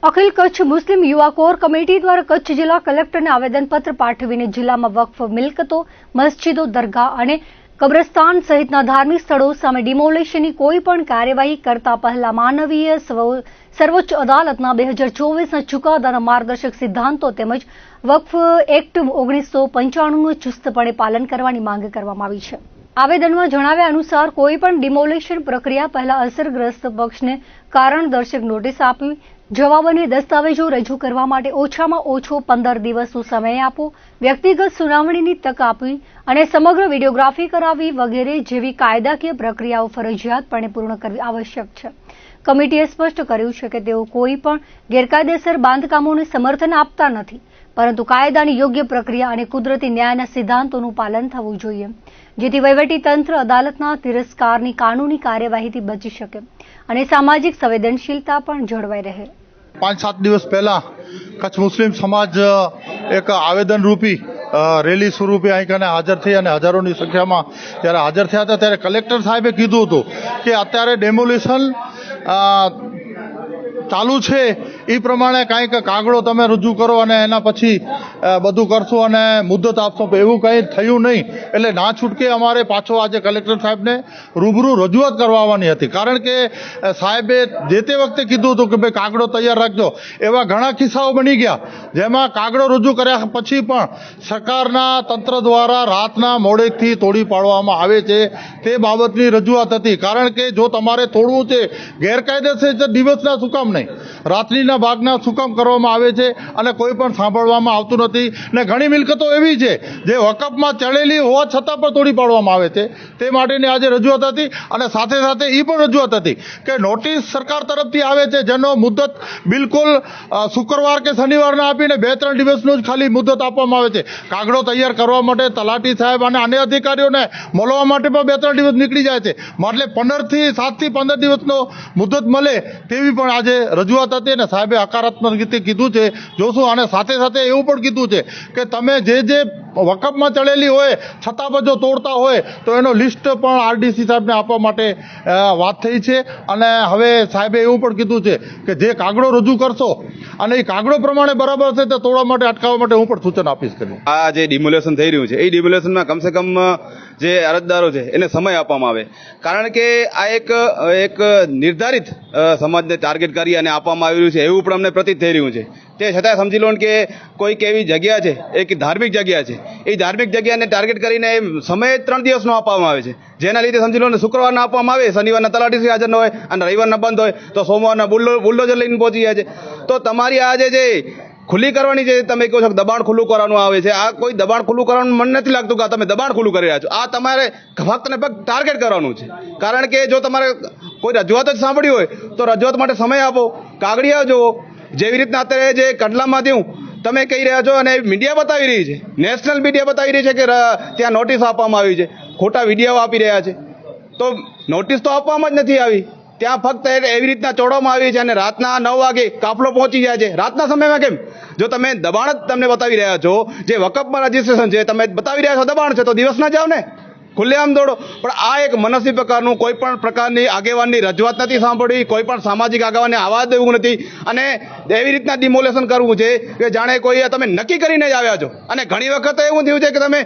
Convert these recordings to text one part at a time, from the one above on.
અખિલ કચ્છ મુસ્લિમ યુવા core committee દ્વારા કચ્છ જિલ્લા કલેક્ટરને આવેદનપત્ર પાઠવીને જિલ્લામાં વક્ફ મિલકતો, મસ્જિદો, દરગાહ અને કબ્રસ્તાન સહિતના ધાર્મિક સ્થળો સામે ડિમોલિશનની કોઈ પણ કાર્યવાહી કરતા પહેલા માનવીય સર્વોચ્ચ અદાલતના 2024ના ચુકાદાના માર્ગદર્શક સિદ્ધાંતો તેમજ વક્ફ એક્ટ 1995નું ચુસ્તપણે પાલન કરવાની માંગ કરવામાં આવી છે। આવેદનમાં જણાવ્યા અનુસાર કોઈપણ ડિમોલિશન પ્રક્રિયા પહેલા અસરગ્રસ્ત પક્ષને કારણદર્શક નોટિસ આપવી, જવાબ અને દસ્તાવેજો રજૂ કરવા માટે ઓછામાં ઓછો 15 દિવસનો સમય આપવો, વ્યક્તિગત સુનાવણીની તક આપવી અને સમગ્ર વિડીયોગ્રાફી કરાવવી વગેરે જેવી કાયદાકીય પ્રક્રિયાઓ ફરજિયાતપણે પૂર્ણ કરવી આવશ્યક છે। કમિટીએ સ્પષ્ટ કર્યું છે કે તેઓ કોઈ પણ ગેરકાયદેસર બાંધકામોને સમર્થન આપતા નથી, પરંતુ કાયદાની યોગ્ય પ્રક્રિયા અને કુદરતી ન્યાયના સિદ્ધાંતોનું પાલન થવું જોઈએ, જેથી વહીવટીતંત્ર અદાલતના તિરસ્કારની કાનૂની કાર્યવાહીથી બચી શકે અને સામાજિક સંવેદનશીલતા પણ જળવાઈ રહે। 5-7 દિવસ પહેલા કચ્છ મુસ્લિમ સમાજ એક આવેદન રૂપી રેલી સ્વરૂપે અહીં કને હાજર થઈ અને હજારોની સંખ્યામાં જ્યારે હાજર થયા હતા ત્યારે કલેક્ટર સાહેબે કીધું હતું કે અત્યારે ડેમોલિશન ચાલુ છે, એ પ્રમાણે કાંઈક કાગળો તમે રજૂ કરો અને એના પછી બધું કરશો અને મુદ્દત આપશો, એવું કંઈ થયું નહીં। એટલે ના છૂટકે અમારે પાછો આજે કલેક્ટર સાહેબને રૂબરૂ રજૂઆત કરવા આવવાની હતી, કારણ કે સાહેબે જે તે વખતે કીધું હતું કે ભાઈ કાગળો તૈયાર રાખજો। એવા ઘણા કિસ્સાઓ બની ગયા જેમાં કાગળો રજૂ કર્યા પછી પણ સરકારના તંત્ર દ્વારા રાતના મોડેથી તોડી પાડવામાં આવે છે, તે બાબતની રજૂઆત હતી। કારણ કે જો તમારે તોડવું છે ગેરકાયદેસર દિવસના શું કામ નહીં, રાત્રિના ભાગના શું કામ કરવામાં આવે છે અને કોઈ પણ સાંભળવામાં આવતું નથી। ને ઘણી મિલકતો એવી છે જે વકફમાં ચડેલી હોવા છતાં પણ તોડી પાડવામાં આવે છે, તે માટેની આજે રજૂઆત હતી। અને સાથે સાથે એ પણ રજૂઆત હતી કે નોટિસ સરકાર તરફથી આવે છે જેનો મુદ્દત બિલકુલ શુક્રવાર કે શનિવારના આપીને 2-3 દિવસનું જ ખાલી મુદ્દત આપવામાં આવે છે। કાગળો તૈયાર કરવા માટે તલાટી સાહેબ અને અન્ય અધિકારીઓને મળવા માટે પણ 2-3 દિવસ નીકળી જાય છે, એટલે 7થી 15 દિવસનો મુદ્દત મળે તેવી પણ આજે રજૂઆત હતી અને સાહેબે હકારાત્મક રીતે કીધું છે જોશું। અને સાથે સાથે એવું પણ કીધું છે કે તમે જે વકફમાં ચડેલી હોય છતાં પણ જો તોડતા હોય તો એનો લિસ્ટ પણ આરડીસી સાહેબને આપવા માટે વાત થઈ છે। અને હવે સાહેબે એવું પણ કીધું છે કે જે કાગળો રજૂ કરશો અને એ કાગળો પ્રમાણે બરાબર છે તો તોડવા માટે અટકાવવા માટે હું પણ સૂચન આપીશ। આ જે ડિમોલેશન થઈ રહ્યું છે એ ડિમોલેશનમાં કમસે કમ જે અરજદારો છે એને સમય આપવામાં આવે, કારણ કે આ એક નિર્ધારિત સમાજને ટાર્ગેટ કરી અને આપવામાં આવી રહ્યું છે એવું પણ અમને પ્રતીત થઈ રહ્યું છે। તે છતાં સમજી લો કે કોઈક એવી જગ્યા છે, એક ધાર્મિક જગ્યા છે, એ ધાર્મિક જગ્યાને ટાર્ગેટ કરીને સમય 3 દિવસનો આપવામાં આવે છે, જેના લીધે સમજી લો ને શુક્રવારના આપવામાં આવે, શનિવારના તલાટી હાજર ન હોય અને રવિવારના બંધ હોય તો સોમવારના બુલડોઝર લઈને પહોંચી જાય છે। તો તમારી આ જે ખુલ્લી કરવાની છે, તમે કહો છો કે દબાણ ખુલ્લું કરવાનું આવે છે, આ કોઈ દબાણ ખુલ્લું કરવાનું મને નથી લાગતું કે તમે દબાણ ખુલ્લું કરી રહ્યા છો। આ તમારે ફક્ત ને ફક્ત ટાર્ગેટ કરવાનું છે, કારણ કે જો તમારે કોઈ રજૂઆત જ સાંભળી હોય તો રજૂઆત માટે સમય આપો, કાગળિયા જુઓ। જેવી રીતના અત્યારે જે કંડલામાંથી તમે કહી રહ્યા છો અને મીડિયા બતાવી રહી છે, નેશનલ મીડિયા બતાવી રહી છે કે ત્યાં નોટિસ આપવામાં આવી છે, ખોટા વિડીયો આપી રહ્યા છે, તો નોટિસ તો આપવામાં જ નથી આવી, ત્યાં ફક્ત એવી રીતના ચોડવામાં આવી છે અને રાતના 9 વાગે કાફલો પહોંચી જાય છે। રાતના સમયમાં કેમ? જો તમે દબાણ જ તમને બતાવી રહ્યા છો, જે વકફમાં રજીસ્ટ્રેશન છે તમે બતાવી રહ્યા છો દબાણ છે, તો દિવસ ના જાવ ને, ખુલ્લેઆમ દોડો। પણ આ એક મનસ્વી પ્રકારનું કોઈ પણ પ્રકારની આગેવાનની રજૂઆત નથી સાંભળવી, કોઈ પણ સામાજિક આગેવાનને આવા દેવું નથી અને એવી રીતના ડિમોલેશન કરવું છે કે જાણે કોઈ તમે નક્કી કરીને જ આવ્યા છો। અને ઘણી વખત એવું થયું છે કે તમે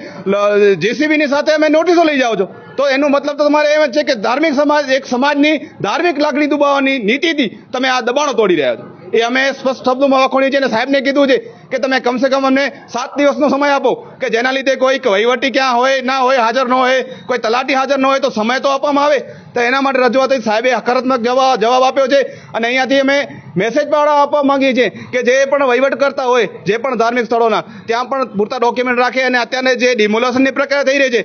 જેસીબીની સાથે અમે નોટિસો લઈ જાઓ છો, તો એનો મતલબ તો તમારે એમ જ છે કે ધાર્મિક સમાજ, એક સમાજની ધાર્મિક લાગણી દુભાવવાની નીતિથી તમે આ દબાણો તોડી રહ્યા છો। એ અમે સ્પષ્ટ શબ્દોમાં વખોડી છે અને સાહેબને કીધું છે કે તમે કમસે કમ અમને 7 દિવસનો સમય આપો કે જેના લીધે કોઈ વહીવટી ક્યાં હોય ના હોય, હાજર ન હોય, કોઈ તલાટી હાજર ન હોય તો સમય તો આપવામાં આવે। તો એના માટે રજૂઆત સાહેબે હકારાત્મક જવાબ આપ્યો છે અને અહીંયાથી અમે મેસેજ પણ આપવા માંગીએ છીએ કે જે પણ વહીવટ કરતા હોય જે પણ ધાર્મિક સ્થળોના, ત્યાં પણ પૂરતા ડોક્યુમેન્ટ રાખે અને અત્યારે જે ડિમોલેશનની પ્રક્રિયા થઈ રહી છે